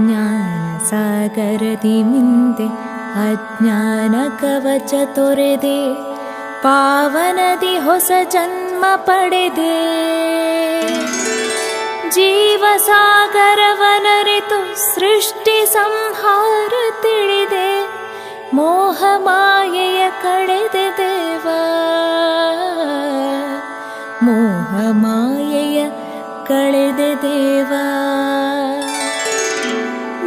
ಜ್ಞಾನಸಾಗರದಿ ಮಿಂದೆ ಅಜ್ಞಾನ ಕವಚ ತೊರೆದೆ, ಪಾವನದಿ ಹೊಸ ಜನ್ಮ ಪಡೆದೆ. ಜೀವಸಾಗರವನರಿತು ಸೃಷ್ಟಿ ಸಂಹಾರ ತಿಳಿದೆ, ಮೋಹ ಮಾಯೆಯ ಕಳೆದೆ ದೇವ, ಮೋಹ ಮಾಯೆಯ ಕಳೆದೆ ದೇವ.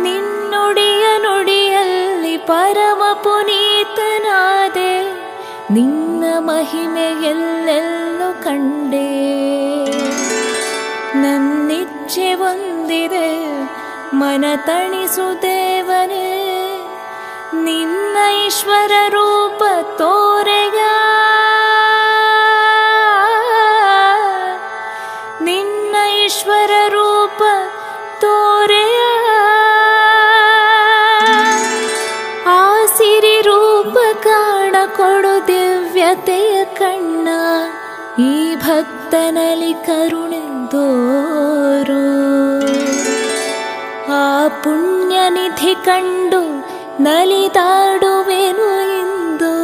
ನಿನ್ನುಡಿಯ ನುಡಿಯಲ್ಲಿ ಪರಮ ಪುನೀತನಾದೆ, ನಿನ್ನ ಮಹಿಮೆ ಎಲ್ಲೆಲ್ಲೂ ಕಂಡೆ. ನನ್ನಿಚ್ಛೆ ಹೊಂದಿದೆ ಮನ ತಣಿಸು ದೇವನೇ, ನಿನ್ನ ಈಶ್ವರ ರೂಪ ತೋರೆಯ, ನಿನ್ನ ಈಶ್ವರ ರೂಪ ತೋರೆಯ. ಆ ಸಿರಿ ರೂಪ ಕಾಣ ಕೊಡು ದಿವ್ಯತೆಯ ಕಣ್ಣ, ಈ ಭಕ್ತನಲ್ಲಿ ಕರುಣೆ ತೋರು. ಆ ಪುಣ್ಯ ನಿಧಿ ಕಂಡು ನಲಿದಾಡುವೆನು ಇಂದು,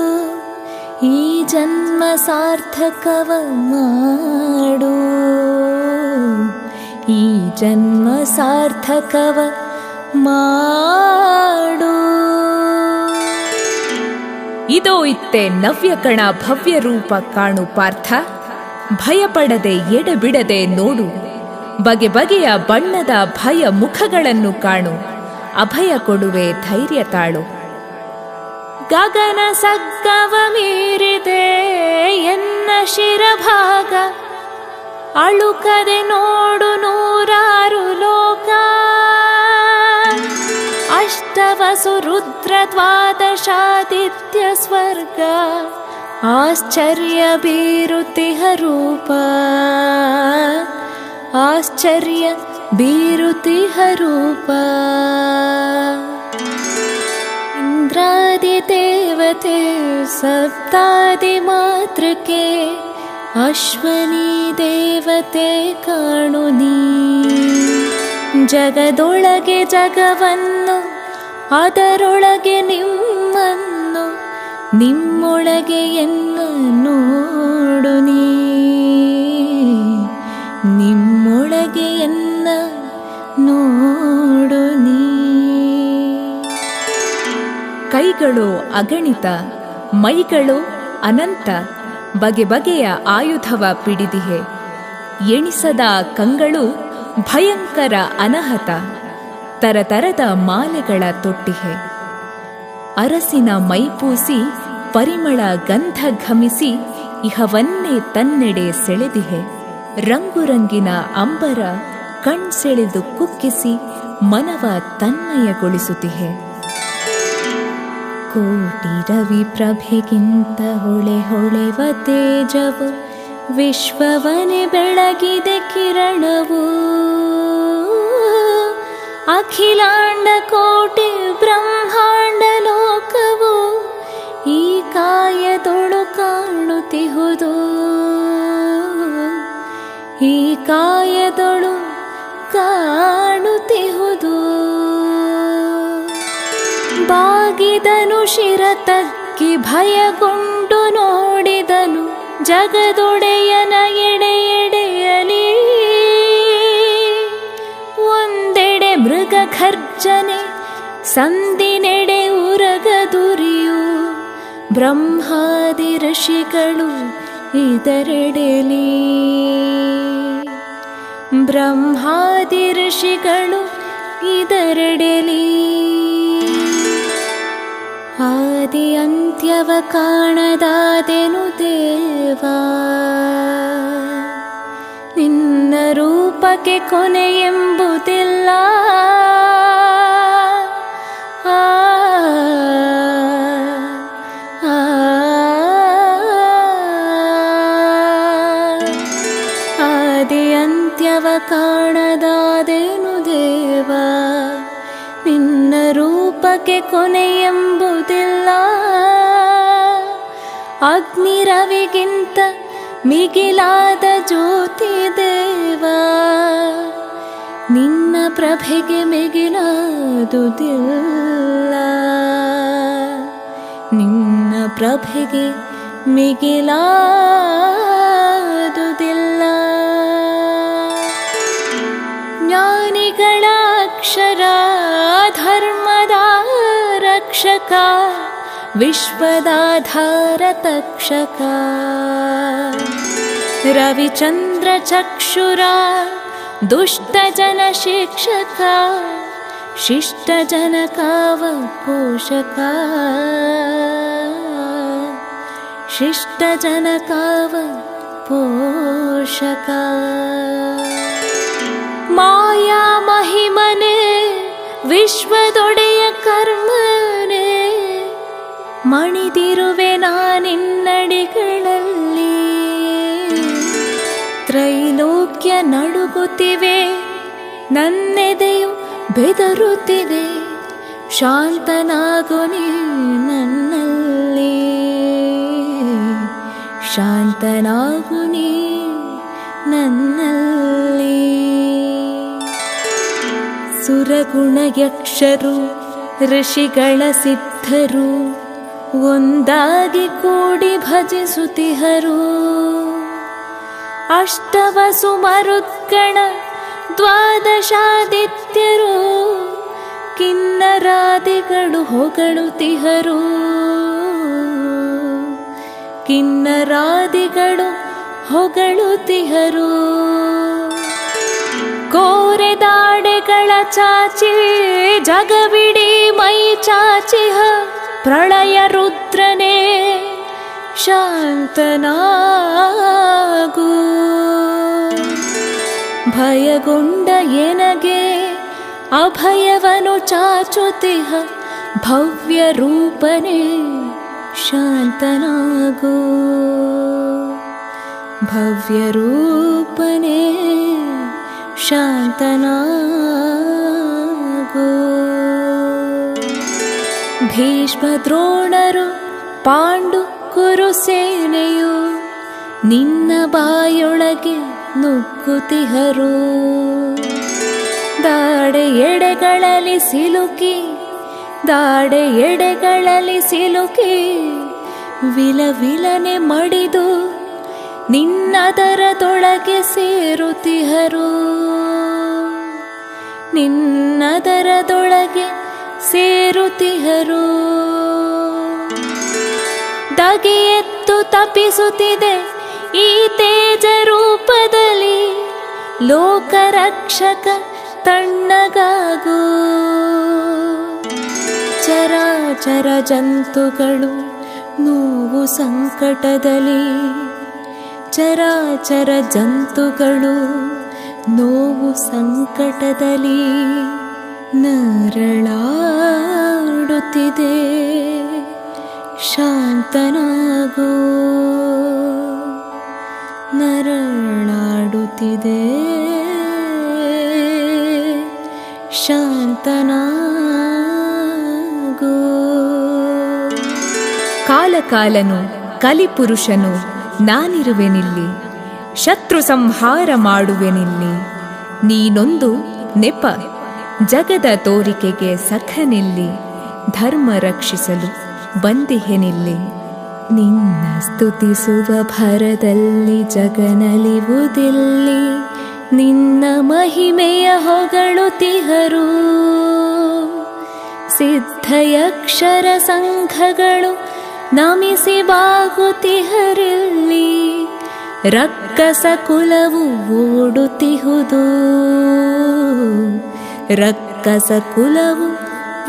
ಈ ಜನ್ಮ ಸಾರ್ಥಕವ ಮಾಡು, ಈ ಜನ್ಮ ಸಾರ್ಥಕವ ಮಾಡು. ಇದೋ ಇತ್ತೆ ನವ್ಯಕಣ ಭವ್ಯ ರೂಪ ಕಾಣು ಪಾರ್ಥ, ಭಯಪಡದೆ ಎಡೆಬಿಡದೆ ನೋಡು, ಬಗೆ ಬಗೆಯ ಬಣ್ಣದ ಭಯ ಮುಖಗಳನ್ನು ಕಾಣು, ಅಭಯ ಕೊಡುವೆ ಧೈರ್ಯ ತಾಳು. ಗಗನ ಸಗ್ಗವ ಮೀರಿದೆ ಎನ್ನ ಶಿರಭಾಗ, ಅಳುಕದೆ ನೋಡು ನೂರಾರು ಲೋಕ. ಅಷ್ಟವಸು ರುದ್ರ ದ್ವಾದಶಾದಿತ್ಯ ಸ್ವರ್ಗ, ಆಶ್ಚರ್ಯ ಬೀರುತಿಹ ರೂಪ, ಆಶ್ಚರ್ಯ ಬೀರುತಿಹ ರೂಪ. ಇಂದ್ರಾದಿ ದೇವತೆ ಸಪ್ತಾದಿ ಮಾತೃಕೆ, ಅಶ್ವನಿ ದೇವತೆ ಕಾಣು ನೀ. ಜಗದೊಳಗೆ ಜಗವನ್ನು, ಅದರೊಳಗೆ ನಿಮ್ಮನ್ನು, ನಿಮ್ಮೊಳಗೆ ಎನ್ನ ನೋಡು ನೀ, ನಿಮ್ಮೊಳಗೆ ಎನ್ನ ನೋಡು ನೀ. ಕೈಗಳು ಅಗಣಿತ, ಮೈಗಳು ಅನಂತ, ಬಗೆ ಬಗೆಯ ಆಯುಧವ ಪಿಡಿದಿಹೆ. ಎಣಿಸದ ಕಂಗಳು ಭಯಂಕರ ಅನಹತ, ತರತರದ ಮಾಲೆಗಳ ತೊಟ್ಟಿಹೆ. ಅರಸಿನ ಮೈಪೂಸಿ ಪರಿಮಳ ಗಂಧ ಘಮಿಸಿ, ಇಹವನ್ನೇ ತನ್ನೆಡೆ ಸೆಳೆದಿಹೆ. ರಂಗುರಂಗಿನ ಅಂಬರ ಕಣ್ಸೆಳೆದು ಕುಕ್ಕಿಸಿ, ಮನವ ತನ್ಮಯಗೊಳಿಸುತ್ತಿಹೆ. ಕೋಟಿ ರವಿ ಪ್ರಭೆಗಿಂತ ಹೊಳೆ ಹೊಳೆವ ತೇಜವು, ವಿಶ್ವವನೆ ಬೆಳಗಿದೆ ಕಿರಣವು. ಅಖಿಲಾಂಡ ಕೋಟಿ ಬ್ರಹ್ಮಾಂಡ ಲೋಕವು, ಈ ಕಾಯದೊಳು ಕಾಣುತ್ತಿಹುದು, ಈ ಕಾಯದೊಳು ಕಾಣುತ್ತಿಹುದು. ಬಾಗಿದನು ಶಿರ ತಗ್ಗಿ ಭಯಗೊಂಡು ನೋಡಿದನು, ಜಗದೊಡೆಯನ ಎಡೆ ಎಡೆಯಲಿ. ಒಂದೆಡೆ ಮೃಗ ಖರ್ಜನೆ, ಸಂದಿನೆಡೆ ಉರಗದುರಿಯು, ಬ್ರಹ್ಮಾದಿ ಋಷಿಗಳು ಇದರೆಡೆಲಿ, ಬ್ರಹ್ಮಾದಿ ಋಷಿಗಳು ಇದರೆಡೆಲಿ. ಆದಿ ಅಂತ್ಯವ ಕಾಣದಾದೆನು ದೇವ, ನಿನ್ನ ರೂಪಕ್ಕೆ ಕೊನೆ ಎಂಬುದಿಲ್ಲ. ಆದಿ ಅಂತ್ಯವ ಕಾಣದಾದೆನು ದೇವ, ನಿನ್ನ ರೂಪಕ್ಕೆ ಕೊನೆ ಎಂಬುದಿಲ್ಲ. ಅಗ್ನಿ ರವಿಗಿಂತ ಮಿಗಿಲಾದ ಜ್ಯೋತಿ ದೇವ, ನಿನ್ನ ಪ್ರಭೆಗೆ ಮಿಗಿಲಾದುದಿಲ್ಲ, ನಿನ್ನ ಪ್ರಭೆಗೆ ಮಿಗಿಲಾದುದಿಲ್ಲ. ಜ್ಞಾನಿಗಳ ಅಕ್ಷರ ಧರ್ಮದ ರಕ್ಷಕ, ವಿಶ್ವದಾಧಾರ ತಕ್ಷಕ. ರವಿಚಂದ್ರ ಚಕ್ಷುರ ದುಷ್ಟ ಜನ ಶಿಕ್ಷಕ, ಶಿಷ್ಟ ಜನ ಕಾವ ಪೋಷಕ, ಶಿಷ್ಟ ಜನ ಕಾವ ಪೋಷಕ. ಮಾಯಾ ಮಹಿಮನೆ ವಿಶ್ವದೊಡೆಯ ಕರ್ಮನೆ, ಮಣಿದಿರುವೆ ನಾನಿನ್ನಡಿಗಳಲ್ಲಿ. ತ್ರೈಲೋಕ್ಯ ನಡುಗುತ್ತಿವೆ, ನನ್ನೆದೆಯು ಬೆದರುತ್ತಿದೆ, ಶಾಂತನಾಗು ನೀ ನನ್ನಲ್ಲಿ, ಶಾಂತನಾಗು ನೀ ನನ್ನಲ್ಲಿ. ಸುರಗುಣ ಯಕ್ಷರು ಋಷಿಗಳ ಸಿದ್ಧರು ಒಂದಾಗಿ ಕೂಡಿ ಭಜಿಸುತ್ತಿಹರು. ಅಷ್ಟವಸು ಮರುದ್ಗಣ ದ್ವಾದಶಾದಿತ್ಯರು ಕಿನ್ನರಾದಿಗಳು ಹೊಗಳುತ್ತಿಹರು, ಕಿನ್ನರಾದಿಗಳು ಹೊಗಳುತ್ತಿಹರು. ಕೋರೆದಾಡೆಗಳ ಚಾಚಿ ಜಗವಿಡೀ ಮೈ ಚಾಚಿಹ ಪ್ರಳಯ ರುದ್ರನೇ ಶಾಂತನಾಗು. ಭಯಗೊಂಡ ಎನಗೆ ಅಭಯವನು ಚಾಚುತಿಹ ಭವ್ಯ ರೂಪನೇ ಶಾಂತನಾಗು, ಭವ್ಯ ರೂಪನೇ ಶಾಂತನಾಗು. ಭೀಷ್ಮ ದ್ರೋಣರು ಪಾಂಡು ಕುರು ಸೇನೆಯು ನಿನ್ನ ಬಾಯೊಳಗೆ ನುಗ್ಗುತ್ತಿಹರು. ದಾಡೆ ಎಡೆಗಳಲ್ಲಿ ಸಿಲುಕಿ, ದಾಡೆ ಎಡೆಗಳಲ್ಲಿ ಸಿಲುಕಿ ವಿಲವಿಲನೆ ಮಡಿದು ನಿನ್ನದರದೊಳಗೆ ಸೇರುತ್ತಿಹರು, ನಿನ್ನದರದೊಳಗೆ ಸೇರುತ್ತಿಹರು. ದಗೆಯೆತ್ತು ತಪಿಸುತ್ತಿದೆ ಈ ತೇಜ ರೂಪದಲ್ಲಿ, ಲೋಕರಕ್ಷಕ ತಣ್ಣಗಾಗು. ಚರಾಚರ ಜಂತುಗಳು ನೋವು ಸಂಕಟದಲ್ಲಿ, ಚರಾಚರ ಜಂತುಗಳು ನೋವು ಸಂಕಟದಲ್ಲಿ ನರಳಾಡುತ್ತಿದೆ, ಶಾಂತನಾಗು. ನರಳಾಡುತ್ತಿದೆ, ಶಾಂತನಾಗು. ಕಾಲಕಾಲನು ಕಲಿಪುರುಷನು ನಾನಿರುವೆನಿಲ್ಲಿ, ಶತ್ರು ಸಂಹಾರ ಮಾಡುವೆನಿಲ್ಲಿ. ನೀನೊಂದು ನೆಪ ಜಗದ ತೋರಿಕೆಗೆ ಸಖನಿಲ್ಲಿ, ಧರ್ಮ ರಕ್ಷಿಸಲು ಬಂದಿಹೆನಿಲ್ಲಿ. ನಿನ್ನ ಸ್ತುತಿಸುವ ಭರದಲ್ಲಿ ಜಗನಲಿವುದಿಲ್ಲಿ, ನಿನ್ನ ಮಹಿಮೆಯ ಹೊಗಳುತ್ತಿಹರು. ಸಿದ್ಧಯಕ್ಷರ ಸಂಘಗಳು ನಮಿಸಿ ಬಾಗುತ್ತಿಹರಿಲ್ಲಿ, ರಕ್ಕಸ ಕುಲವು ಓಡುತ್ತಿಹುದು, ರಕ್ಕಸ ಕುಲವು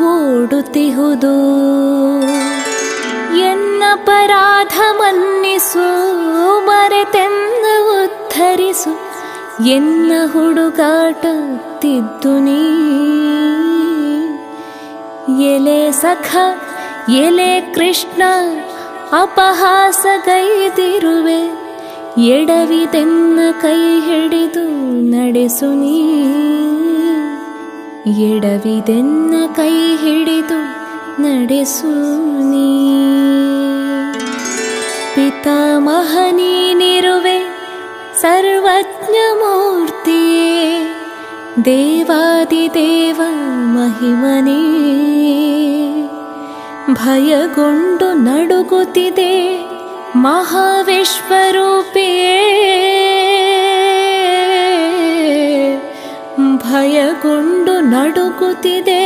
ಓಡುತ್ತಿಹುದು. ಎನ್ನಪರಾಧ ಮನ್ನಿಸು, ಮರೆತೆನ್ನ ಉದ್ಧರಿಸು, ಎನ್ನ ಹುಡುಗಾಟ ತಿದ್ದು ನೀ. ಎಲೆ ಸಖ ಎಲೆ ಕೃಷ್ಣ ಅಪಹಾಸಗೈದಿರುವೆ, ಎಡವಿದೆನ್ನ ಕೈ ಹಿಡಿದು ನಡೆಸು ನೀ, ಎಡವಿದೆನ್ನ ಕೈ ಹಿಡಿದು ನಡೆಸು ನೀ. ಪಿತಾಮಹ ನೀನಿರುವೆ ಸರ್ವಜ್ಞ ಮೂರ್ತಿಯೇ, ದೇವಾದಿದೇವ ಮಹಿಮನೇ, ಭಯಗೊಂಡು ನಡುಗುತ್ತಿದೆ ಮಹಾವಿಶ್ವರೂಪಿಯೇ, ಭಯಗೊಂಡು ನಡುಗುತ್ತಿದೆ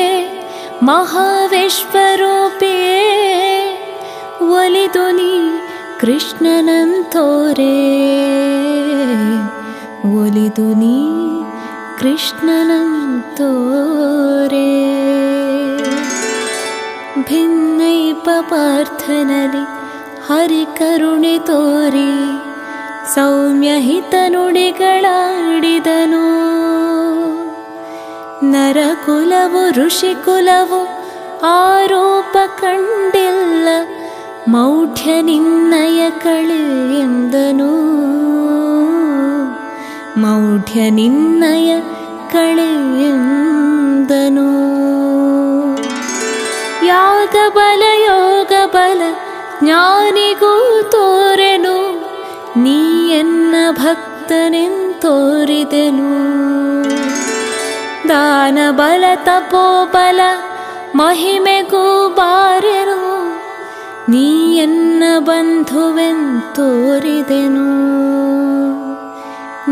ಮಹಾವಿಶ್ವರೂಪಿಯೇ, ಒಲಿದು ನೀ ಕೃಷ್ಣನಂತೋರೆ, ಒಲಿದು ನೀ ಕೃಷ್ಣನಂತೋರೆ. ಭಿನ್ನೈಪ ಪಾರ್ಥನಲ್ಲಿ ಹರಿ ಕರುಣೆ ತೋರಿ ಸೌಮ್ಯಹಿತ ನುಡಿಗಳಾಡಿದನು. ನರಕುಲವು ಋಷಿಕುಲವು ಆರೋಪ ಕಂಡಿಲ್ಲ, ಮೌಢ್ಯ ನಿನ್ನಯ ಕಳೆ ಎಂದನು, ಮೌಢ್ಯ ನಿನ್ನಯ ಕಳೆ ಎಂದನು. ಯಾಗ ಬಲ ಯೋಗ ಬಲ ಜ್ಞಾನಿಗೂ ತೋರೆನು, ನೀ ಎನ್ನ ಭಕ್ತನೆಂತೋರಿದೆನು. ದಾನ ಬಲ ತಪೋಬಲ ಮಹಿಮೆಗೂ ಬಾರೆನು, ನೀ ಎನ್ನ ಬಂಧುವೆಂತೋರಿದೆನು,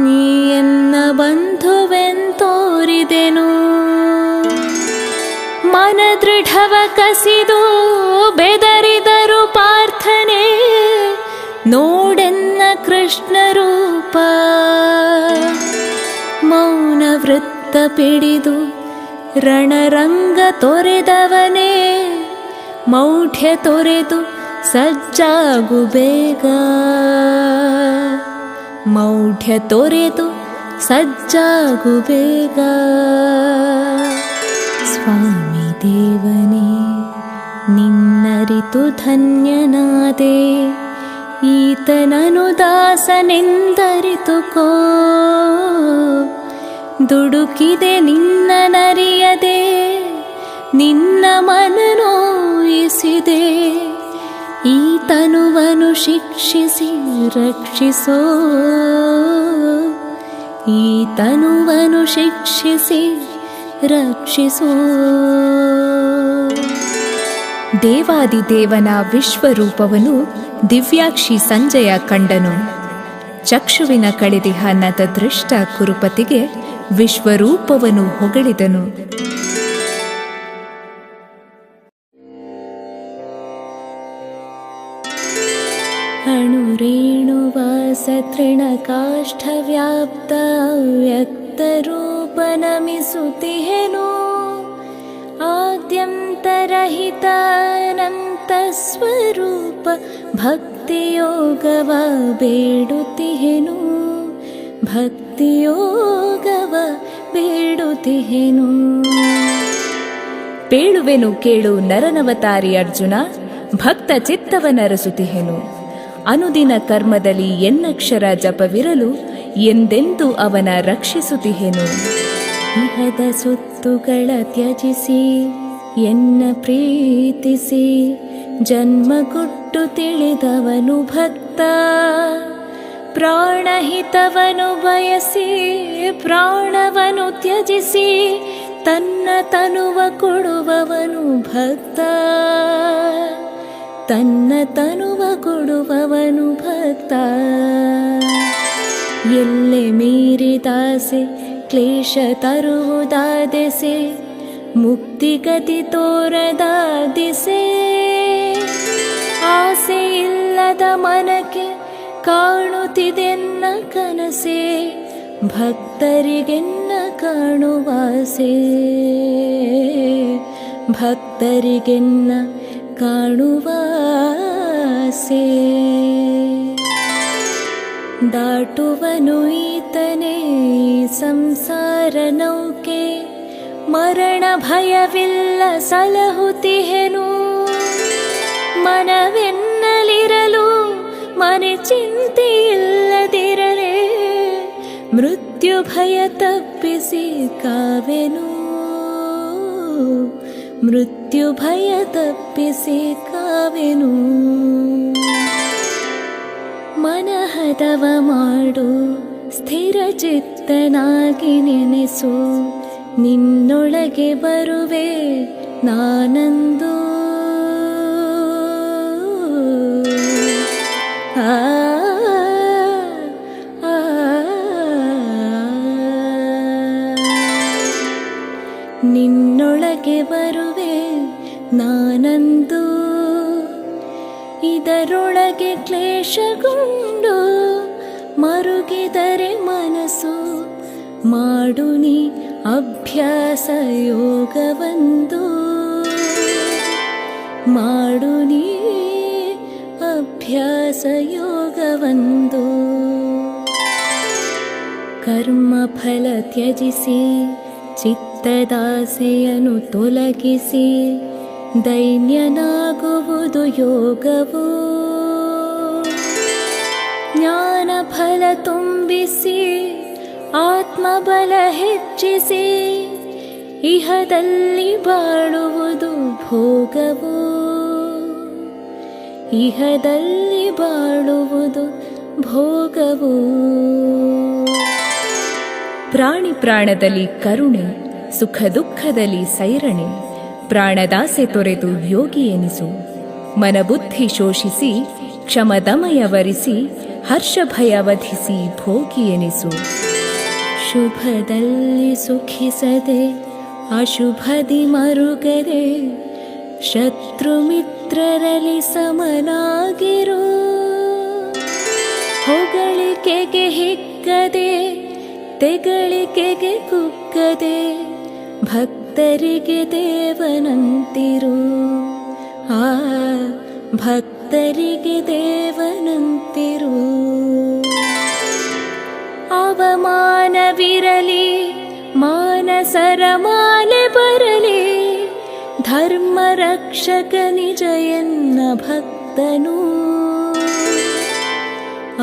ನೀ ಎನ್ನ ಬಂಧುವೆಂತೋರಿದೆನು. ಮನ ದೃಢವ ಕಸಿದು ಬೆದರಿದರು ಪಾರ್ಥನೆ, ನೋಡೆನ್ನ ಕೃಷ್ಣ ರೂಪ. ಮೌನ ವೃತ್ತ ಪಿಡಿದು ರಣರಂಗ ತೊರೆದವನೇ, ಮೌಢ್ಯ ತೊರೆದು ಸಜ್ಜಾಗು ಬೇಗ, ಮೌಢ್ಯ ತೊರೆದು ಸಜ್ಜಾಗು ಬೇಗ. ಸ್ವಾಮಿ ದೇವನೇ ನಿನ್ನರಿತು ಧನ್ಯನಾದೆ, ಈತನನು ದಾಸನೆಂದರಿತುಕೋ. ದುಡುಕಿದೆ ನಿನ್ನ ನರಿಯದೆ, ನಿನ್ನ ಮನ ನೋಯಿಸಿದೆ, ಈತನುವನು ಶಿಕ್ಷಿಸಿ ರಕ್ಷಿಸೋ, ಈತನುವನು ಶಿಕ್ಷಿಸಿ ರಕ್ಷಿಸೋ. ದೇವಾದಿದೇವನ ವಿಶ್ವರೂಪವನು ದಿವ್ಯಾಕ್ಷಿ ಸಂಜಯ ಕಂಡನು. ಚಕ್ಷುವಿನ ಕಳೆದಿಹ ನತದೃಷ್ಟ ಕುರುಪತಿಗೆ ವಿಶ್ವರೂಪವನು ಹೊಗಳಿದನು. ಅಣುರೇಣುವಾಸ ತೃಣಕಾಷ್ಠವ್ಯಾಪ್ತ ಅವ್ಯಕ್ತರೂಪನಮಿಸುತಿಹೆನು, ಆದ್ಯಂತರಹಿತ ಅನಂತ ಸ್ವರೂಪ ಭಕ್ತಿಯೋಗವ ಬೇಡುತ್ತಿಹೆನು, ಭಕ್ತಿಯೋಗವ ಬೇಡುತ್ತಿಹೆನು. ಪೇಳುವೆನು ಕೇಳು ನರನವತಾರಿ ಅರ್ಜುನ, ಭಕ್ತ ಚಿತ್ತವನರಸುತಿಹೆನು. ಅನುದಿನ ಕರ್ಮದಲ್ಲಿ ಎನ್ನಕ್ಷರ ಜಪವಿರಲು ಎಂದೆಂದು ಅವನ ರಕ್ಷಿಸುತ್ತಿಹೆನು. ಇಹದ ಸೊತ್ತುಗಳ ತ್ಯಜಿಸಿ ಎನ್ನ ಪ್ರೀತಿಸಿ, ಜನ್ಮ ಕೊಟ್ಟು ತಿಳಿದವನು ಭಕ್ತ. ಪ್ರಾಣಹಿತವನು ಬಯಸಿ ಪ್ರಾಣವನು ತ್ಯಜಿಸಿ, ತನ್ನ ತನುವ ಕೊಡುವವನು ಭಕ್ತ, ತನ್ನ ತನುವ ಕೊಡುವವನು ಭಕ್ತ. ಎಲ್ಲೆ ಮೀರಿದಾಸೆ ಕ್ಲೇಶ ತರುವುದಾದೆಸೆ, ಮುಕ್ತಿಗತಿ ತೋರದಾದಿಸೆ. ಆಸೆ ಇಲ್ಲದ ಮನಕ್ಕೆ ಕಾಣುತ್ತಿದೆನ್ನ ಕನಸೆ, ಭಕ್ತರಿಗೆನ್ನ ಕಾಣುವಾಸೆ, ಭಕ್ತರಿಗೆನ್ನ ಕಾಣುವಾಸೆ. ದಾಟುವನು ಈತನೇ ಸಂಸಾರ ನೌಕೆ, ಮರಣ ಭಯವಿಲ್ಲ ಸಲಹುತಿಹೆನು. ಮನವೆನ್ನಲಿರಲು ಮನೆ ಚಿಂತೆಯಿಲ್ಲದಿರಲೇ, ಮೃತ್ಯು ಭಯ ತಪ್ಪಿಸಿ ಕಾವೆನು, ಮೃತ್ಯು ಭಯ ತಪ್ಪಿಸಿ ಕಾವೆನು. ಮನಹದವ ಮಾಡು ಸ್ಥಿರ ಚಿತ್ತನಾಗಿ ನೆನೆಸು, ನಿನ್ನೊಳಗೆ ಬರುವೆ ನಾನಂದು. ಆ ಆ, ನಿನ್ನೊಳಗೆ ಬರುವೆ ನಾನಂದು. ಇದರೊಳಗೆ ಕ್ಲೇಶಗೊಂಡು ಮರುಗಿದರೆ ಮನಸ್ಸು, ಮಾಡು ನೀ ಅಭ್ಯಾಸ ಯೋಗವಂದು. ಮಾಡು ನೀ ಅಭ್ಯಾಸ ಯೋಗವಂದು. ಕರ್ಮ ಫಲ ತ್ಯಜಿಸಿ ಚಿತ್ತದಾಸೆಯನ್ನು ತೊಲಗಿಸಿ, ದೈನ್ಯನಾಗುವುದು ಯೋಗವು. ಜ್ಞಾನ ಫಲ ತುಂಬಿಸಿ ಆತ್ಮಬಲ ಹೆಚ್ಚಿಸಿ, ಇಹದಲ್ಲಿ ಬಾಳುವುದು ಭೋಗವು. ಇಹದಲ್ಲಿ ಬಾಳುವುದು ಭೋಗವು. ಪ್ರಾಣಿ ಪ್ರಾಣದಲ್ಲಿ ಕರುಣೆ, ಸುಖ ದುಃಖದಲ್ಲಿ ಸೈರಣೆ. ಪ್ರಾಣದಾಸೆ ತೊರೆದು ಯೋಗಿ ಎನಿಸು, ಮನಬುದ್ಧಿ ಶೋಷಿಸಿ ಕ್ಷಮದಮಯ ವರಿಸಿ, ಹರ್ಷ ಭಯ ವಧಿಸಿ ಭೋಗಿ ಎನಿಸು. ಶುಭದಲ್ಲಿ ಸುಖಿಸದೆ ಅಶುಭದಿ ಮರುಗದೆ, ಶತ್ರು ಮಿತ್ರರಲ್ಲಿ ಸಮನಾಗಿರು. ಹೊಗಳಿಕೆಗೆ ಹಿಕ್ಕದೆ ತೆಗಳಿಕೆಗೆ ಕುಗ್ಗದೆ, ಭಕ್ತರಿಗೆ ದೇವನಂತಿರು. ಆ ಭಕ್ತರಿಗೆ ದೇವನಂತಿರು. ಅವಮಾನವಿರಲಿ ಮಾನಸರ ಮಾಲೆ ಬರಲಿ, ಧರ್ಮ ರಕ್ಷಕ ನಿಜ ಎನ್ನ ಭಕ್ತನು.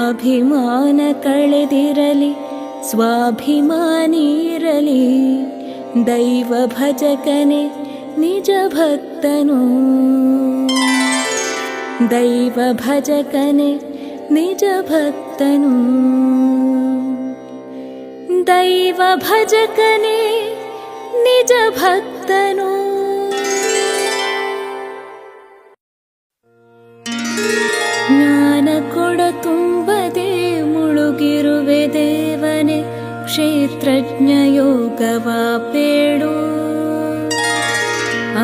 ಅಭಿಮಾನ ಕಳೆದಿರಲಿ ಸ್ವಾಭಿಮಾನಿ ಇರಲಿ, ದೈವ ಭಜಕನೆ ನಿಜ ಭಕ್ತನು. ದೈವ ಭಜಕನೆ ನಿಜ ಭಕ್ತನು. ದೈವ ಭಜಕನೆ ನಿಜ ಭಕ್ತನು. ಜ್ಞಾನ ಕೊಡ ತುಂಬದೆ ಮುಳುಗಿರುವೆ ದೇವನೇ, ಕ್ಷೇತ್ರಜ್ಞ ಯೋಗವ ಬೇಡು.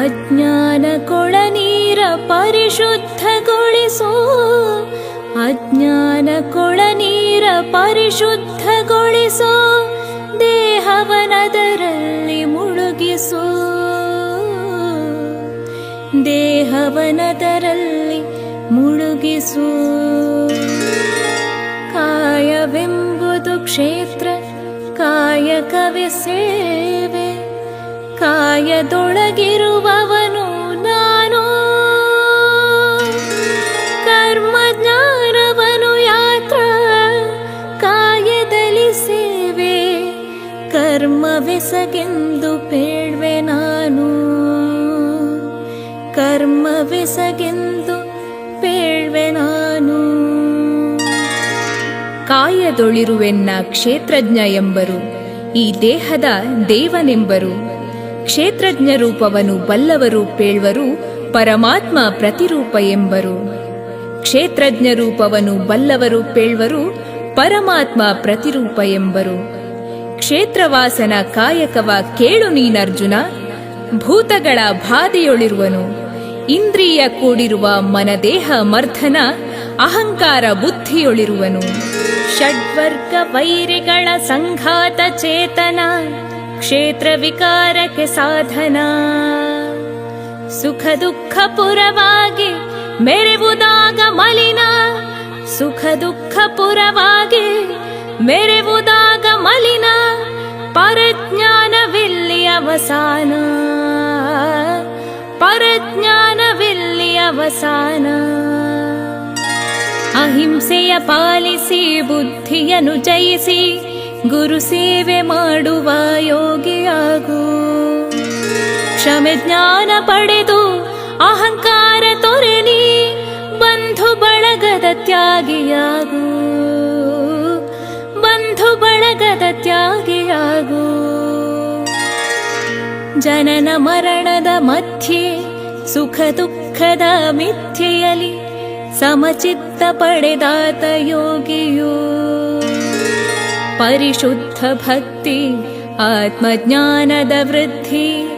ಅಜ್ಞಾನ ಕೊಳ ನೀರ ಪರಿಶುದ್ಧಗೊಳಿಸೋ, ಅಜ್ಞಾನ ಕೊಳ ನೀರ ಪರಿಶುದ್ಧಗೊಳಿಸೋ, ದೇಹವನದರಲ್ಲಿ ಮುಳುಗಿಸೋ. ದೇಹವನದರಲ್ಲಿ ಮುಳುಗಿಸು. ಕಾಯವೆಂಬುದು ಕ್ಷೇತ್ರ, ಕಾಯಕವೇ ಸೇವೆ. ಕಾಯದೊಳಗಿರುವವನು ನಾನು, ಕರ್ಮಜ್ಞಾನವನು ಯಾತ್ರ, ಕಾಯದಲ್ಲಿ ಸೇವೆ. ಕರ್ಮವೆಸಗೆಂದು ಬೇಡ್ವೆ ನಾನು, ಕರ್ಮವೆಸಗೆಂದು ಬೇಡ್ವೆ ನಾನು. ಕಾಯದೊಳಿರುವೆನ್ನ ಕ್ಷೇತ್ರಜ್ಞ ಎಂಬರು, ಈ ದೇಹದ ದೇವನೆಂಬರು. ಕ್ಷೇತ್ರಜ್ಞ ರೂಪವನು ಬಲ್ಲವರು ಪೇಳ್ವರು, ಪರಮಾತ್ಮ ಪ್ರತಿರೂಪ ಎಂಬರು. ಕ್ಷೇತ್ರಜ್ಞ ರೂಪವನು ಬಲ್ಲವರು ಪೇಳ್ವರು, ಪರಮಾತ್ಮ ಪ್ರತಿರೂಪ ಎಂಬರು. ಕ್ಷೇತ್ರವಾಸನ ಕಾಯಕವ ಕೇಳು ನೀನರ್ಜುನ, ಭೂತಗಳ ಬಾಧೆಯೊಳಿರುವನು. ಇಂದ್ರಿಯ ಕೂಡಿರುವ ಮನದೇಹ ಮರ್ಧನ, ಅಹಂಕಾರ ಬುದ್ಧಿಯೊಳಿರುವನು. ಷಡ್ವರ್ಗ ವೈರಿಗಳ ಸಂಘಾತ ಚೇತನ, ಕ್ಷೇತ್ರ ವಿಕಾರಕ್ಕೆ ಸಾಧನ. ಸುಖ ದುಃಖ ಪುರವಾಗಿ ಮೆರೆವುದಾಗ ಮಲಿನ, ಸುಖ ದುಃಖ ಪುರವಾಗಿ ಮೆರೆವುದಾಗ ಮಲಿನ. ಪರಜ್ಞಾನವಿಲ್ಲಿ ಅವಸಾನ, ಪರಜ್ಞಾನವಿಲ್ಲಿ ಅವಸಾನ. ಅಹಿಂಸೆಯ ಪಾಲಿಸಿ ಬುದ್ಧಿಯನ್ನು ಜಯಿಸಿ, ಗುರು ಸೇವೆ ಮಾಡುವ ಯೋಗಿಯಾಗು. ಕ್ಷಮೆ ಜ್ಞಾನ ಪಡೆದು ಅಹಂಕಾರ ತೊರೆನಿ, ಬಂಧು ಬಳಗದ ತ್ಯಾಗಿಯಾಗು. ಬಂಧು ಜಗದ ತ್ಯಾಗಿಯಾಗು. ಜನನ ಮರಣದ ಮಧ್ಯೆ ಸುಖ ದುಃಖದ ಮಿಥ್ಯೆಯಲಿ ಸಮಚಿತ್ತ ಪಡೆದಾತ ಯೋಗಿಯು. ಪರಿಶುದ್ಧ ಭಕ್ತಿ ಆತ್ಮಜ್ಞಾನದ ವೃದ್ಧಿ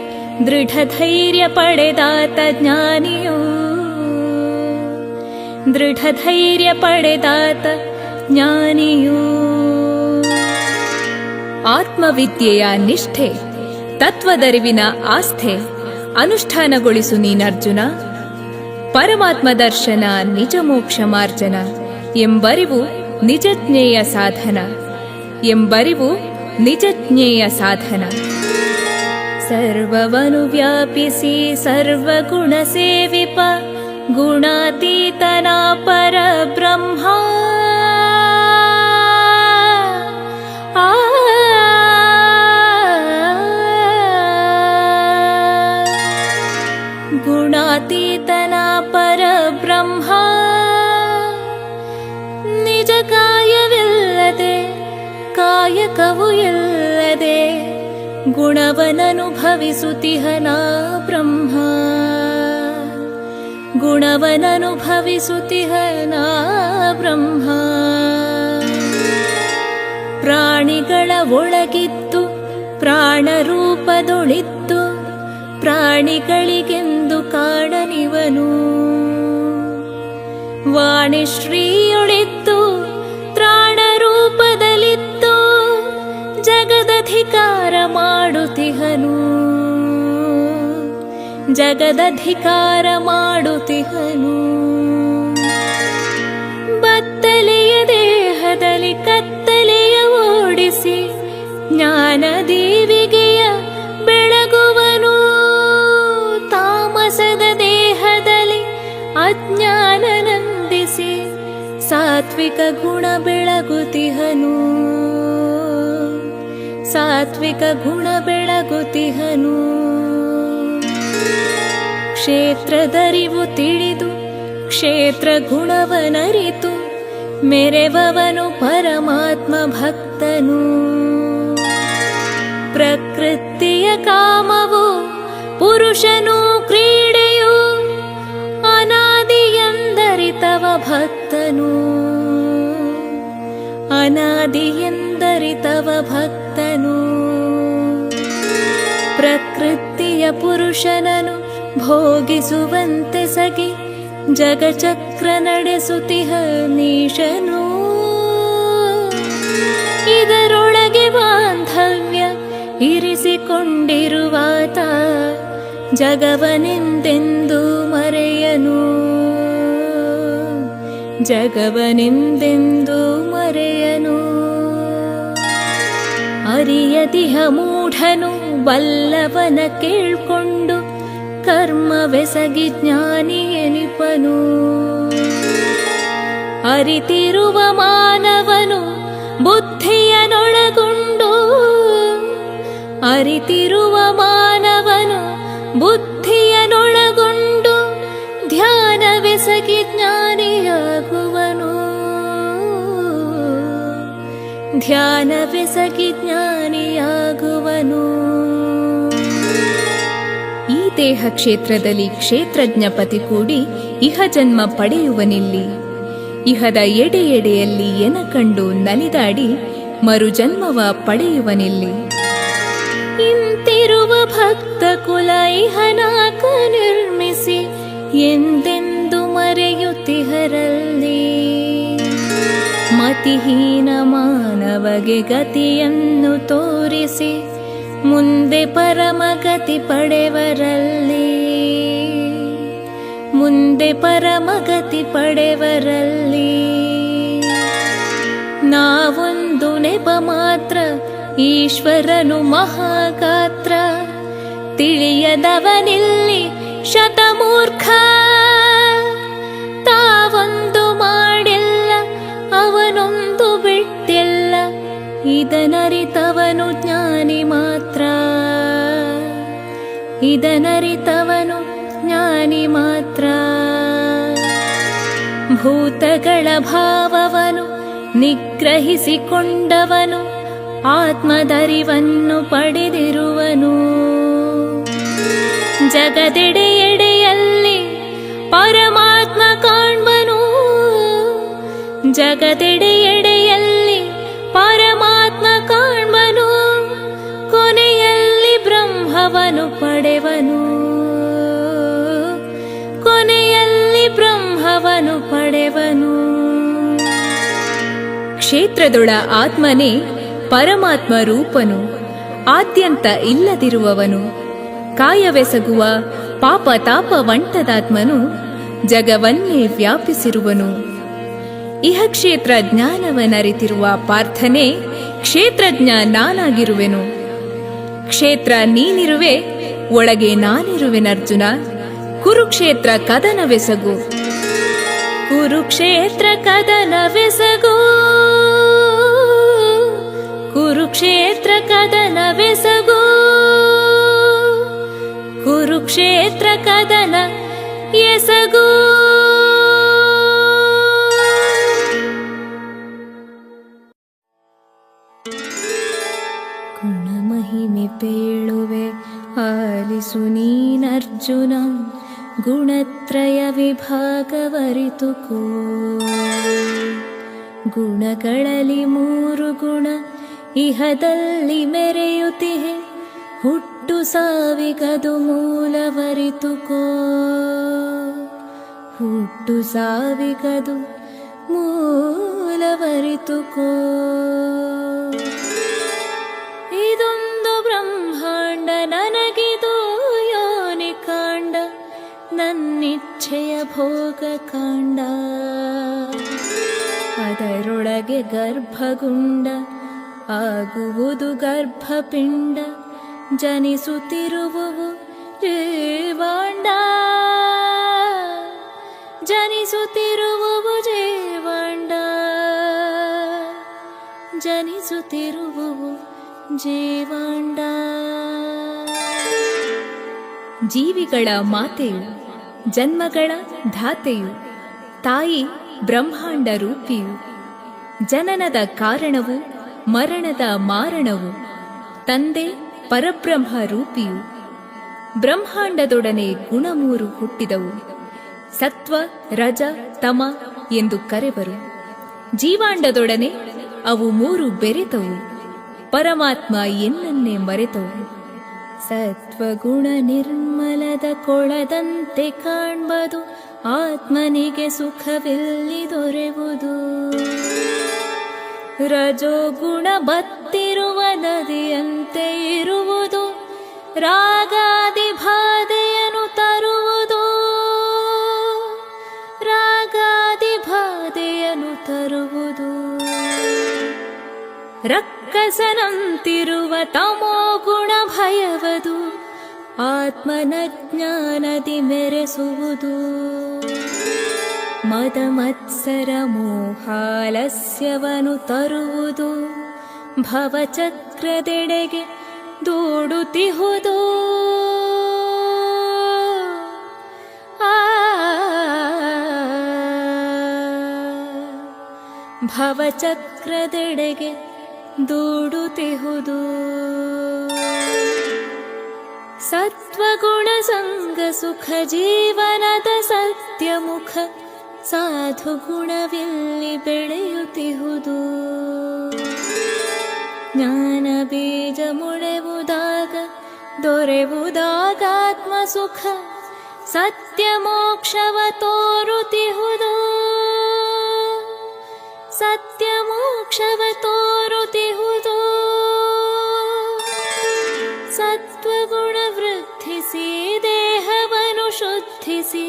ದೃಢ ಧೈರ್ಯ ಪಡೆದಾತ ಜ್ಞಾನಿಯು. ದೃಢ ಧೈರ್ಯ ಪಡೆದಾತ ಜ್ಞಾನಿಯು. ಆತ್ಮವಿದ್ಯೆಯ ನಿಷ್ಠೆ, ತತ್ವದರಿವಿನ ಆಸ್ಥೆ ಅನುಷ್ಠಾನಗೊಳಿಸು ನೀನರ್ಜುನ. ಪರಮಾತ್ಮ ದರ್ಶನ ನಿಜ ಮೋಕ್ಷ ಮಾರ್ಜನ ಎಂಬರಿವು ನಿಜಜ್ಞೇಯ ಸಾಧನ. ಎಂಬರಿವು ನಿಜಜ್ಞೇಯ ಸಾಧನ. ಸರ್ವವನು ವ್ಯಾಪಿಸಿ ಸರ್ವಗುಣ ಸೇವಿಪ ಗುಣಾತೀತನ ಪರಬ್ರಹ್ಮ. ಗುಣಾತೀತನ ಪರಬ್ರಹ್ಮ. ನಿಜ ಕಾಯವಿಲ್ಲದೆ ಕಾಯಕವು ಇಲ್ಲದೆ ಗುಣವನನುಭವಿಸುತ್ತಿಹನ ಬ್ರಹ್ಮ. ಗುಣವನನುಭವಿಸುತ್ತಿಹನ ಬ್ರಹ್ಮ. ಪ್ರಾಣಿಗಳ ಒಳಗಿದ್ದು ಪ್ರಾಣರೂಪದೊಳಿದ್ದು ಪ್ರಾಣಿಗಳಿಗೆಂದು ಕಾಣನಿವನು. ವಾಣಿಶ್ರೀಯೊಳಿದ್ದು ತ್ರಾಣ ರೂಪದಲ್ಲಿದ್ದು ಜಗದಧಿಕಾರ ಮಾಡುತ್ತಿಹನು. ಜಗದಧಿಕಾರ ಮಾಡುತ್ತಿಹನು. ಬತ್ತಲೆಯ ದೇಹದಲ್ಲಿ ಕತ್ತಲೆಯ ಓಡಿಸಿ ಜ್ಞಾನ ದೀವಿಗೆಯ ಬೆಳಗುವನು. ತಾಮಸದ ದೇಹದಲ್ಲಿ ಅಜ್ಞಾನ ನಂದಿಸಿ ಸಾತ್ವಿಕ ಗುಣ ಬೆಳಗುತ್ತಿಹನು. ಸಾತ್ವಿಕ ಗುಣ ಬೆಳಗುತ್ತಿಹನು. ಕ್ಷೇತ್ರದರಿವು ತಿಳಿದು ಕ್ಷೇತ್ರ ಗುಣವನರಿತು ಮೆರೆವವನು ಪರಮಾತ್ಮ ಭಕ್ತನು. ಪ್ರಕೃತಿಯ ಕಾಮವು ಪುರುಷನು ಕ್ರೀಡೆಯು ಅನಾದಿಯೆಂದರಿತವ ಭಕ್ತನು. ಅನಾದಿಯೆಂದರಿತವ ಭಕ್ತನು. ಪ್ರಕೃತಿಯ ಪುರುಷನನು ಭೋಗಿಸುವಂತೆ ಸಗಿ ಜಗಚಕ್ರ ನಡೆಸುತ್ತಿಹ ನೀಶನು. ಇದರೊಳಗೆ ಬಾಂಧವ್ಯ ಇರಿಸಿಕೊಂಡಿರುವಾತ ಜಗವನೆಂದೆಂದು ಮರೆಯನು. ಜಗವನೆಂದೆಂದು ಮರೆಯನು. ಅರಿಯದಿಹ ಮೂಢನು ಬಲ್ಲವನ ಕೇಳ್ಕೊಂಡು ಕರ್ಮವೆಸಗಿ ಜ್ಞಾನಿ ಎನಿಪನು. ಅರಿತಿರುವ ಮಾನವನು ಬುದ್ಧಿಯನೊಳಗೊಂಡು ಅರಿತಿರುವ ಮಾನವನು ಬುದ್ಧಿಯನೊಳಗೊಂಡು ಧ್ಯಾನವೆಸಗಿ ಜ್ಞಾನಿಯಾಗುವನು. ಧ್ಯಾನವೆಸಗಿ ಜ್ಞಾನಿಯಾಗುವನು. ಈ ದೇಹ ಕ್ಷೇತ್ರದಲ್ಲಿ ಕ್ಷೇತ್ರಜ್ಞ ಪತಿ ಕೂಡಿ ಇಹ ಜನ್ಮ ಪಡೆಯುವನಿಲ್ಲಿ. ಇಹದ ಎಡೆ ಎಡೆಯಲ್ಲಿ ಎನ ಕಂಡು ನಲಿದಾಡಿ ಮರುಜನ್ಮವ ಪಡೆಯುವನಿಲ್ಲಿ. ಇಂತಿರುವ ಭಕ್ತ ಕುಲ ಇಹನಾಕ ನಿರ್ಮಿಸಿ ಎಂದೆಂದು ಮರೆಯುತ್ತಿಹರಲ್ಲಿ. ಮತಿಹೀನ ಮಾನವಗೆ ಗತಿಯನ್ನು ತೋರಿಸಿ ಮುಂದೆ ಪರಮಗತಿ ಪಡೆವರಲ್ಲಿ. ಮುಂದೆ ಪರಮಗತಿ ಪಡೆವರಲ್ಲಿ. ನಾವೊಂದು ನೆಪ ಮಾತ್ರ ಈಶ್ವರನು ಮಹಾಗಾತ್ರ. ತಿಳಿಯದವನಿಲ್ಲಿ ಶತಮೂರ್ಖ. ತಾವೊಂದು ಮಾಡಿಲ್ಲ ಅವನೊಂದು ಬಿಟ್ಟಿಲ್ಲ. ಇದನರಿತವನು ಜ್ಞಾನಿ ಮಾತ್ರ. ಇದನರಿತವನು ಜ್ಞಾನಿ ಮಾತ್ರ. ಭೂತಗಳ ಭಾವವನು ನಿಗ್ರಹಿಸಿಕೊಂಡವನು ಆತ್ಮದರಿವನ್ನು ಪಡೆದಿರುವನು. ಜಗದೆಡೆಯೆಡೆಯಲ್ಲಿ ಪರಮಾತ್ಮ ಕಾಣ್ಬನು. ಜಗದೆಡೆಯೆಡೆಯಲ್ಲಿ ಪರಮಾತ್ಮ ಕಾಣ್ಬನು. ಕೊನೆಯಲ್ಲಿ ಬ್ರಹ್ಮವನ್ನು ಪಡೆವನು. ಕೊನೆಯಲ್ಲಿ ಬ್ರಹ್ಮವನ್ನು ಪಡೆವನು. ಕ್ಷೇತ್ರದೊಳ ಆತ್ಮನೇ ಪರಮಾತ್ಮ ರೂಪನು. ಆದ್ಯಂತ ಇಲ್ಲದಿರುವವನು. ಕಾಯವೆಸಗುವ ಪಾಪ ತಾಪ ವಂಟದಾತ್ಮನು ಜಗವನ್ನೇ ವ್ಯಾಪಿಸಿರುವನು. ಇಹ ಕ್ಷೇತ್ರ ಜ್ಞಾನವನರಿತಿರುವ ಪಾರ್ಥನೆ ಕ್ಷೇತ್ರಜ್ಞ ನಾನಾಗಿರುವೆನು. ಕ್ಷೇತ್ರ ನೀನಿರುವೆ, ಒಳಗೆ ನಾನಿರುವೆನರ್ಜುನ. ಕುರುಕ್ಷೇತ್ರ ಕದನವೆಸಗು. ಕುರುಕ್ಷೇತ್ರ ಕದನವೆಸಗು. ಕುರುಕ್ಷೇತ್ರ ಕದನವೆಸಗು. ಕುರುಕ್ಷೇತ್ರ ಕದನ ಎಸಗು. ಗುಣಮಹಿಮೆ ಪೇಳುವೆ ಆಲಿಸು ನೀನರ್ಜುನ. ಗುಣತ್ರಯ ವಿಭಾಗವರಿತುಕೋ. ಗುಣಗಳಲ್ಲಿ 3 ಗುಣ ಇಹದಲ್ಲಿ ಮೆರೆಯುತ್ತಿಹೆ. ಹುಟ್ಟು ಸಾವಿಗದು ಮೂಲವರಿತುಕೋ. ಹುಟ್ಟು ಸಾವಿಗದು ಮೂಲವರಿತುಕೋ. ಇದೊಂದು ಬ್ರಹ್ಮಾಂಡ, ನನಗಿದು ಯೋನಿ ಕಾಂಡ. ನನ್ನಿಚ್ಛೆಯ ಭೋಗ ಕಾಂಡ. ಅದರೊಳಗೆ ಗರ್ಭಗುಂಡ, ಆಗುವುದು ಗರ್ಭಪಿಂಡ. ಜನಿಸುತ್ತಿರುವುವು ಜೀವಾಂಡ. ಜನಿಸುತ್ತಿರುವುವು ಜೀವಾಂಡ. ಜನಿಸುತ್ತಿರುವುವು ಜೀವಾಂಡ. ಜೀವಿಗಳ ಮಾತೆಯು, ಜನ್ಮಗಳ ಧಾತೆಯು, ತಾಯಿ ಬ್ರಹ್ಮಾಂಡ ರೂಪಿಯು. ಜನನದ ಕಾರಣವು, ಮರಣದ ಮಾರಣವು, ತಂದೆ ಪರಬ್ರಹ್ಮ ರೂಪಿಯು. ಬ್ರಹ್ಮಾಂಡದೊಡನೆ ಗುಣ 3 ಹುಟ್ಟಿದವು. ಸತ್ವ, ರಜ, ತಮ ಎಂದು ಕರೆವರು. ಜೀವಾಂಡದೊಡನೆ ಅವು 3 ಬೆರೆತವು. ಪರಮಾತ್ಮ ಎನ್ನನ್ನೇ ಮರೆತವು. ಸತ್ವಗುಣ ನಿರ್ಮಲದ ಕೊಳದಂತೆ ಕಾಣ್ಬದು. ಆತ್ಮನಿಗೆ ಸುಖವೆಲ್ಲಿ ದೊರೆವುದು. ರಜೋಗುಣ ಬತ್ತಿರುವ ನದಿಯಂತೆ ಇರುವುದು. ರಾಗಾದಿ ಬಾಧೆಯನ್ನು ತರುವುದು. ರಾಗಾದಿ ಬಾಧೆಯನ್ನು ತರುವುದು. ರಕ್ಕಸನಂತಿರುವ ತಮೋಗುಣ ಭಯವದು. ಆತ್ಮನ ಜ್ಞಾನದಿ ಮೆರೆಸುವುದು. ಮದ ಮತ್ಸರ ಮೋಹಾಲಸ್ಯವನ್ನು ತರುವುದು. ಭವಚಕ್ರದೆಡೆಗೆ ದೂಡುತ್ತಿಹುದು. ಭವಚಕ್ರದೆಡೆಗೆ ದೂಡುತ್ತಿಹುದು. ಸತ್ವಗುಣ ಸಂಗ ಸುಖ ಜೀವನದ ಸತ್ಯಮುಖ. ಸಾಧು ಗುಣವಿಲ್ಲಿ ಬೆಳೆಯುತ್ತಿಹುದು. ಜ್ಞಾನ ಬೀಜ ಮುಳೆವುದಾಗ ದೊರೆವುದಾಗ ಆತ್ಮ ಸುಖ. ಸತ್ಯ ಮೋಕ್ಷವ ತೋರುತ್ತಿಹುದು. ಸತ್ಯ ಮೋಕ್ಷವ ತೋರುತ್ತಿಹುದು. ಸತ್ವಗುಣ ವೃದ್ಧಿಸಿ ದೇಹವನ್ನು ಶುದ್ಧಿಸಿ.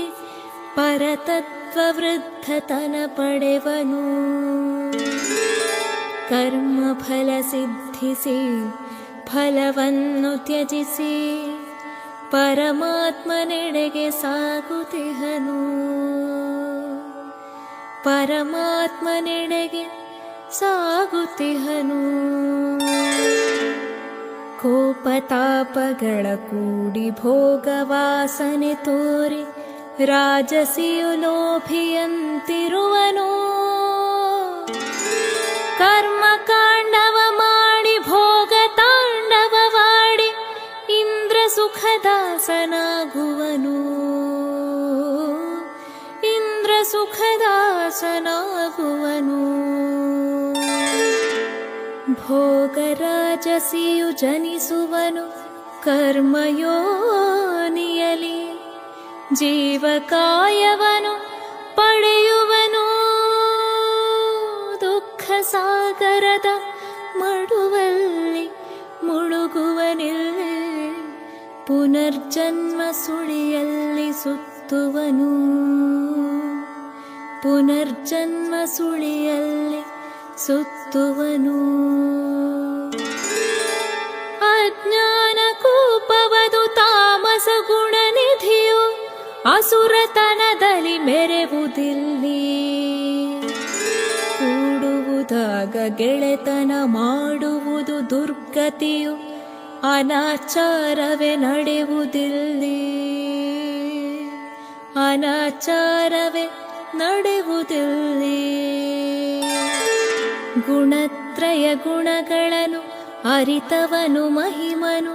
ಪರತತ್ವ ವೃದ್ಧತನ ಪಡೆವನು. ಕರ್ಮ ಫಲ ಸಿದ್ಧಿಸಿ ಫಲವನ್ನು ತ್ಯಜಿಸಿ. ಪರಮಾತ್ಮನೆಡೆಗೆ ಸಾಗುತ್ತಿಹನು. ಪರಮಾತ್ಮನೆಡೆಗೆ ಸಾಗುತ್ತಿಹನು. ಕೋಪತಾಪಗಳ ಕೂಡಿ ಭೋಗವಾಸನೆ ತೋರಿ. ರಾಜಸಿಯು ಲೋಭಿಯಂತಿರುವನು. ಕರ್ಮಕಾಂಡವ ಮಾಡಿ ಸುಖದಾಸನಾಗುವನು ಇಂದ್ರ ಸುಖದಾಸನಾಗುವನು ಭೋಗರಾಜಸಿಯು ಜನಿಸುವನು ಕರ್ಮಯೋನಿಯಲಿ ಜೀವಕಾಯವನು ಪಡೆಯುವನು ದುಃಖ ಸಾಗರದ ಮಡುವಲ್ಲಿ ಮುಳುಗುವನಿಲ್ಲಿ ಪುನರ್ಜನ್ಮ ಸುಳಿಯಲ್ಲಿ ಸುತ್ತುವನು ಪುನರ್ಜನ್ಮ ಸುಳಿಯಲ್ಲಿ ಸುತ್ತುವನು ಅಜ್ಞಾನ ಕೂಪವದು ತಾಮಸ ಗುಣನಿಧಿಯು ಅಸುರತನದಲ್ಲಿ ಮೆರೆವುದಿಲ್ಲಿ ಕೂಡುವುದಾಗ ಗೆಳೆತನ ಮಾಡುವುದು ದುರ್ಗತಿಯು ಅನಾಚಾರವೇ ನಡೆಯುವುದಿಲ್ಲಿ ಅನಾಚಾರವೇ ನಡೆಯುವುದಿಲ್ಲಿ ಗುಣತ್ರಯ ಗುಣಗಳನ್ನು ಅರಿತವನು ಮಹಿಮನು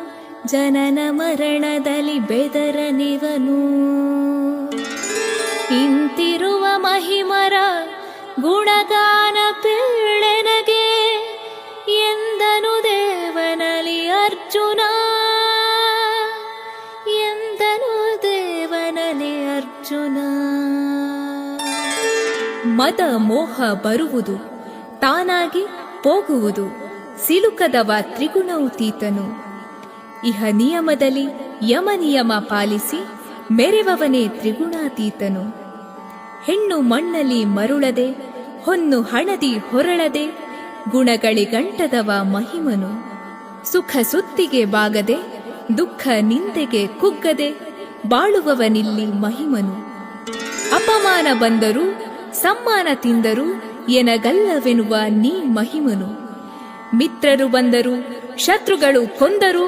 ಜನನ ಮರಣದಲ್ಲಿ ಬೆದರನಿವನು ಇಂತಿರುವ ಮಹಿಮರ ಗುಣಗಾನ ಪೀಳೆನಗೆ ಎಂದನು ದೇವನಲಿ ಅರ್ಜುನ ಎಂದನು ದೇವನಲಿ ಅರ್ಜುನ ಮದ ಮೋಹ ಬರುವುದು ತಾನಾಗಿ ಹೋಗುವುದು ಸಿಲುಕದವ ತ್ರಿಗುಣೌತೀತನು ಇಹ ನಿಯಮದಲ್ಲಿ ಯಮ ನಿಯಮ ಪಾಲಿಸಿ ಮೆರೆವವನೇ ತ್ರಿಗುಣಾತೀತನು ಹೆಣ್ಣು ಮಣ್ಣಲ್ಲಿ ಮರುಳದೆ ಹೊನ್ನು ಹಣದಿ ಹೊರಳದೆ ಗುಣಗಳಿಗಂಟದವ ಮಹಿಮನು ಸುಖ ಸುತ್ತಿಗೆ ಬಾಗದೆ ದುಃಖ ನಿಂದೆಗೆ ಕುಗ್ಗದೆ ಬಾಳುವವನಿಲ್ಲಿ ಮಹಿಮನು ಅಪಮಾನ ಬಂದರೂ ಸಮ್ಮಾನ ತಿಂದರೂ ಎನಗಲ್ಲವೆನ್ನುವ ನೀ ಮಹಿಮನು ಮಿತ್ರರು ಬಂದರು ಶತ್ರುಗಳು ಕೊಂದರು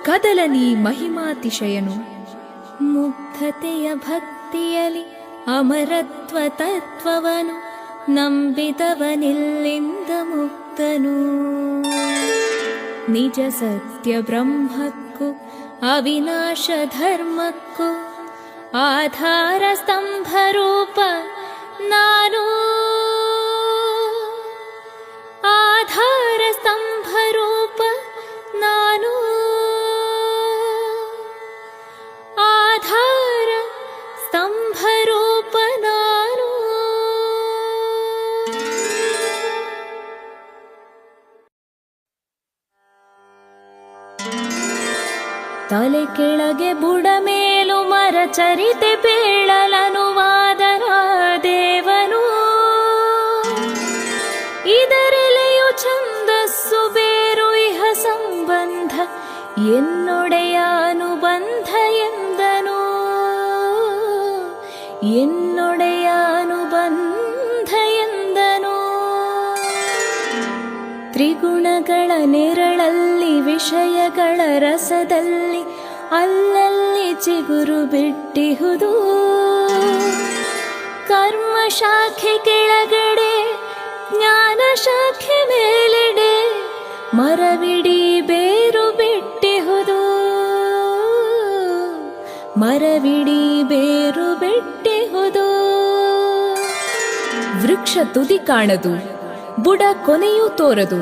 ಕದಲ ನೀ ಮಹಿಮಾತಿಶಯನು ಮುಗ್ಧತೆಯ ಭಕ್ತಿಯಲಿ ಅಮರತ್ವ ತತ್ವವನು ನಂಬಿದವನಿಲ್ಲಿಂದ ಮುಕ್ತನು ನಿಜ ಸತ್ಯ ಬ್ರಹ್ಮಕ್ಕೂ ಅವಿನಾಶ ಧರ್ಮಕ್ಕೂ ಆಧಾರ ಸ್ತಂಭ ರೂಪ ನಾನು ಆಧಾರ ಸ್ತಂಭ ರೂಪ ನಾನು ಆಧಾರ ಸ್ತಂಭ ರೂಪ ನಾನು ತಲೆ ಕೆಳಗೆ ಬುಡ ಮೇಲು ಮರ ಚರಿತೆ ಬೇಳಲನುವಾದನ ದೇವನು ಇದರೆಲೆಯು ಛಂದಸ್ಸು ಬೇರು ಇಹ ಸಂಬಂಧ ಎನ್ನೊಡೆಯ ಅನುಬಂಧ ಎಂದನು ಎನ್ನೊಡೆಯ ಅನುಬಂಧ ಎಂದನು ತ್ರಿಗುಣಗಳ ನೆರಳಲ್ಲಿ ವಿಷಯಗಳ ರಸದಲ್ಲಿ ಅಲ್ಲಲ್ಲಿ ಚಿಗುರು ಬಿಟ್ಟಿಹುದು ಕರ್ಮ ಶಾಖೆ ಕೆಳಗಡೆ ಜ್ಞಾನ ಶಾಖೆ ಮೇಲೆಡೆ ಮರವಿಡೀ ಬೇರು ಬಿಟ್ಟಿಹುದು ಮರವಿಡೀ ಬೇರು ಬಿಟ್ಟಿಹುದು ವೃಕ್ಷ ತುದಿ ಕಾಣದು ಬುಡ ಕೊನೆಯೂ ತೋರದು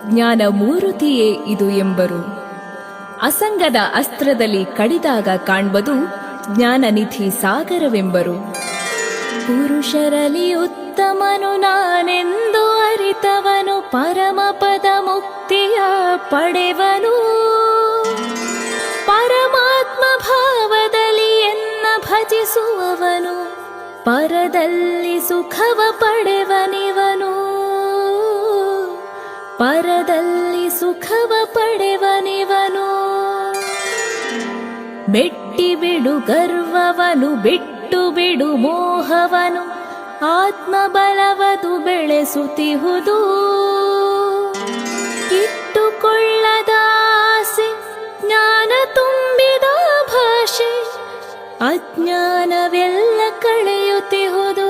ಜ್ಞಾನ ಮೂರುತಿಯೇ ಇದು ಎಂಬರು ಅಸಂಗದ ಅಸ್ತ್ರದಲ್ಲಿ ಕಡಿದಾಗ ಕಾಣ್ಬದು ಜ್ಞಾನನಿಧಿ ಸಾಗರವೆಂಬರು ಪುರುಷರಲ್ಲಿ ಉತ್ತಮನು ನಾನೆಂದು ಅರಿತವನು ಪರಮ ಪದ ಮುಕ್ತಿಯ ಪಡೆವನು ಪರಮಾತ್ಮ ಭಾವದಲ್ಲಿ ಎನ್ನ ಭಜಿಸುವವನು ಪರದಲ್ಲಿ ಸುಖವ ಪಡೆವನಿವನು ಪರದಲ್ಲಿ ಸುಖವ ಪಡೆವನಿವನು ಮೆಟ್ಟಿ ಬಿಡು ಗರ್ವವನು ಬಿಟ್ಟು ಬಿಡು ಮೋಹವನು ಆತ್ಮಬಲವದು ಬೆಳೆಸುತ್ತಿಹುದು ಇಟ್ಟುಕೊಳ್ಳದ ಆಸೆ ಜ್ಞಾನ ತುಂಬಿದ ಭಾಷೆ ಅಜ್ಞಾನವೆಲ್ಲ ಕಳೆಯುತ್ತಿಹುದು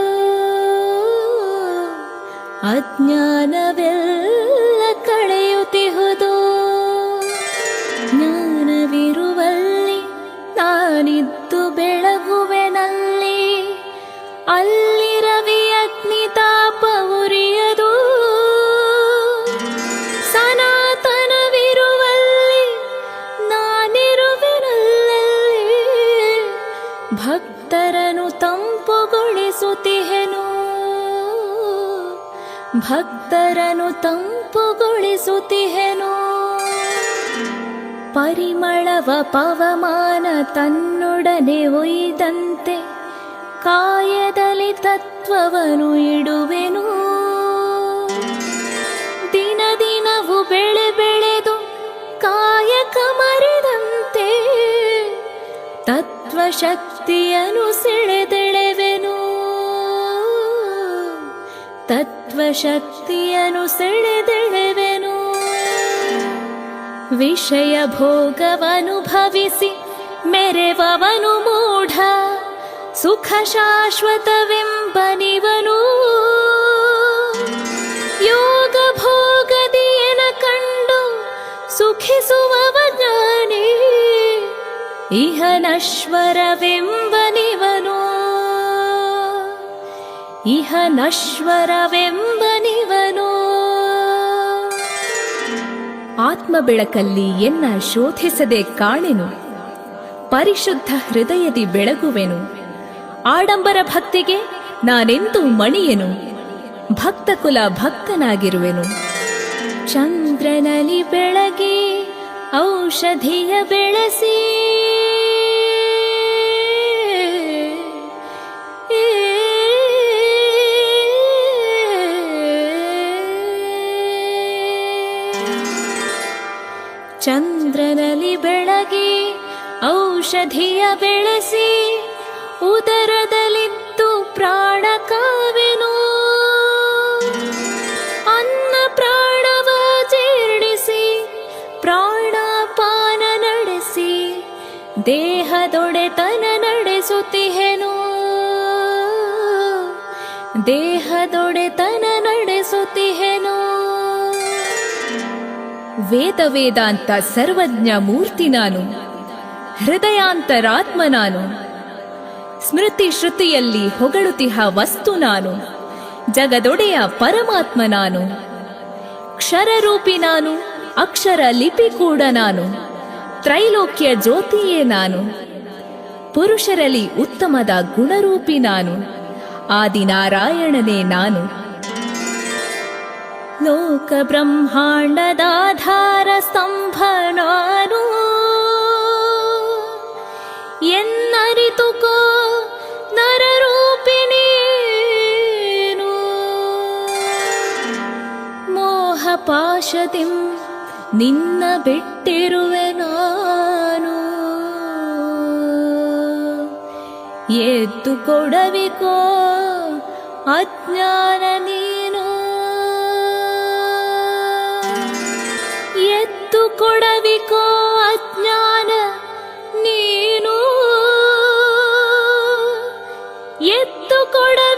ಅಜ್ಞಾನವೆಲ್ಲ ಕಳೆಯುತ್ತಿಹುದು ಜ್ಞಾನವಿರುವಲ್ಲ ನಾನಿದ್ದು ಬೆಳಗುವೆನಲ್ಲಿ, ಅಲ್ಲಿ ರವಿ ಅಗ್ನಿ ತಾಪ ಉರಿಯದು. ಸನಾತನವಿರುವಲ್ಲಿ ನಾನಿರುವೆನಲ್ಲಿ, ಭಕ್ತರನು ತಂಪುಗೊಳಿಸುತ್ತಿಹೆನು, ಭಕ್ತರನು ತಂಪುಗೊಳಿಸುತ್ತಿಹೆನು. ಪರಿಮಳವ ಪವಮಾನ ತನ್ನೊಡನೆ ಒಯ್ದಂತೆ, ಕಾಯದಲ್ಲಿ ತತ್ವವನ್ನು ಇಡುವೆನು. ದಿನ ದಿನವು ಬೆಳೆ ಬೆಳೆದು ಕಾಯಕ ಮರೆದಂತೆ, ತತ್ವಶಕ್ತಿಯನ್ನು ಸೆಳೆದೆಳೆವೆನು, ತತ್ವಶಕ್ತಿಯನ್ನು ಸೆಳೆದೆಳೆವೆನು. ವಿಷಯ ಭೋಗವನುಭವಿಸಿ ಮೆರೆವವನು ಮೂಢ, ಸುಖ ಶಾಶ್ವತವೆಂಬನಿವನು. ಯೋಗ ಭೋಗದಿಯನ ಕಂಡು ಸುಖಿಸುವವ ಜ್ಞಾನಿ, ಇಹ ನಶ್ವರವೆಂಬನಿವನು, ಇಹ ನಶ್ವರವೆಂಬನಿವನು. ಆತ್ಮ ಬೆಳಕಲ್ಲಿ ಎನ್ನ ಶೋಧಿಸದೆ ಕಾಣೆನು, ಪರಿಶುದ್ಧ ಹೃದಯದಿ ಬೆಳಗುವೆನು. ಆಡಂಬರ ಭಕ್ತಿಗೆ ನಾನೆಂದೂ ಮಣಿಯೆನು, ಭಕ್ತ ಕುಲ ಭಕ್ತನಾಗಿರುವೆನು. ಚಂದ್ರನಲ್ಲಿ ಬೆಳಗಿ ಔಷಧಿಯ ಬೆಳೆಸಿ, ಚಂದ್ರನಲ್ಲಿ ಬೆಳಗಿ ಔಷಧಿಯ ಬೆಳೆಸಿ, ಉದರದಲ್ಲಿದ್ದು ಪ್ರಾಣ ಕಾವೆನು. ಅನ್ನ ಪ್ರಾಣವ ಜೀರ್ಣಿಸಿ ಪ್ರಾಣಾಪಾನ ನಡೆಸಿ, ದೇಹದೊಡೆತನ ನಡೆಸುತ್ತಿಹೆನು, ದೇಹದೊಡೆತನ ನಡೆಸುತ್ತಿಹೆನು. ವೇದ ವೇದಾಂತ ಸರ್ವಜ್ಞ ಮೂರ್ತಿ ನಾನು, ಹೃದಯಾಂತರಾತ್ಮ ನಾನು. ಸ್ಮೃತಿ ಶ್ರುತಿಯಲ್ಲಿ ಹೊಗಳುತಿಹ ವಸ್ತು ನಾನು, ಜಗದೊಡೆಯ ಪರಮಾತ್ಮ ನಾನು. ಕ್ಷರರೂಪಿ ನಾನು, ಅಕ್ಷರ ಲಿಪಿ ಕೂಡ ನಾನು, ತ್ರೈಲೋಕ್ಯ ಜ್ಯೋತಿಯೇ ನಾನು. ಪುರುಷರಲ್ಲಿ ಉತ್ತಮದ ಗುಣರೂಪಿ ನಾನು, ಆದಿನಾರಾಯಣನೇ ನಾನು. ಲೋಕ ಬ್ರಹ್ಮಾಂಡದಾಧಾರ ಸ್ತಂಭ ನಾನು, ಎನ್ನರಿತುಕೋ ನರರೂಪಿಣೀನು. ಮೋಹ ಪಾಶದಿಂ ನಿನ್ನ ಬಿಟ್ಟಿರುವೆ ನಾನು, ಎದ್ದು ಕೊಡವಿಕೋ ಅಜ್ಞಾನ ನೀನು, ಎದ್ದು ಕೊಡವಿಕೋ ಅಜ್ಞಾನ ನೀನು, ಎದ್ದು ಕೊಡವಿ